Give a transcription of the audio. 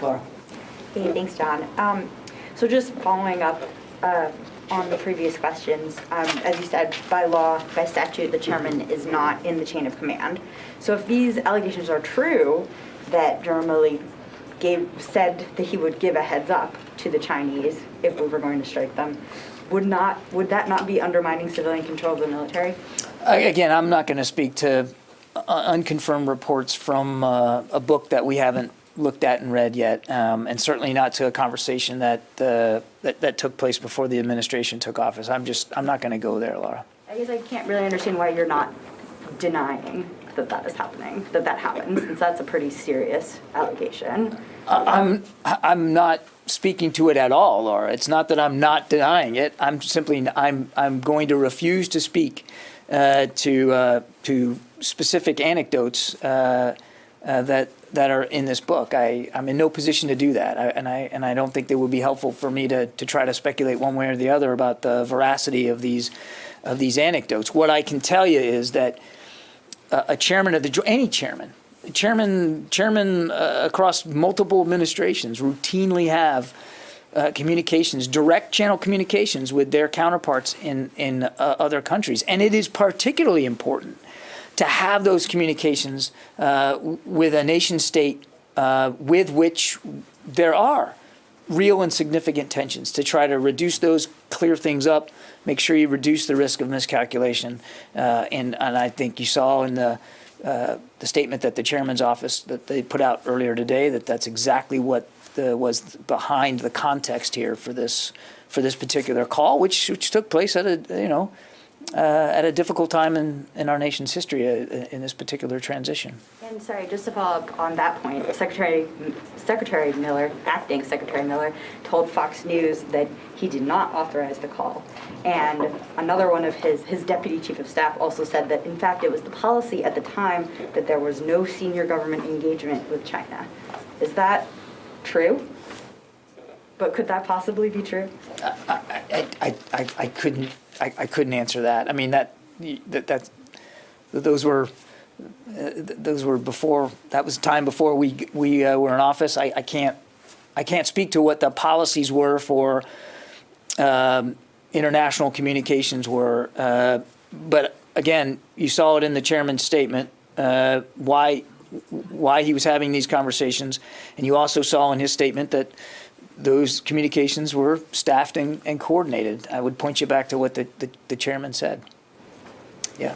Laura. Hey, thanks, John. So just following up on the previous questions, as you said, by law, by statute, the chairman is not in the chain of command. So if these allegations are true, that General Milley said that he would give a heads up to the Chinese if we were going to strike them, would that not be undermining civilian control of the military? Again, I'm not going to speak to unconfirmed reports from a book that we haven't looked at and read yet, and certainly not to a conversation that took place before the administration took office. I'm not going to go there, Laura. I guess I can't really understand why you're not denying that is happening, that happens, since that's a pretty serious allegation. I'm not speaking to it at all, Laura. It's not that I'm not denying it. I'm going to refuse to speak to specific anecdotes that are in this book. I'm in no position to do that, and I don't think it would be helpful for me to try to speculate one way or the other about the veracity of these anecdotes. What I can tell you is that a chairman of any chairman across multiple administrations routinely have communications, direct channel communications with their counterparts in other countries, and it is particularly important to have those communications with a nation state with which there are real and significant tensions, to try to reduce those, clear things up, make sure you reduce the risk of miscalculation. And I think you saw in the statement that the chairman's office that they put out earlier today that's exactly what was behind the context here for this particular call, which took place at a difficult time in our nation's history in this particular transition. And sorry, just to follow up on that point, Secretary Miller, Acting Secretary Miller, told Fox News that he did not authorize the call. And another one of his deputy chief of staff also said that, in fact, it was the policy at the time that there was no senior government engagement with China. Is that true? But could that possibly be true? I couldn't answer that. I mean, those were before. That was time before we were in office. I can't speak to what the policies were for international communications were. But again, you saw it in the chairman's statement why he was having these conversations, and you also saw in his statement that those communications were staffed and coordinated. I would point you back to what the chairman said. Yeah.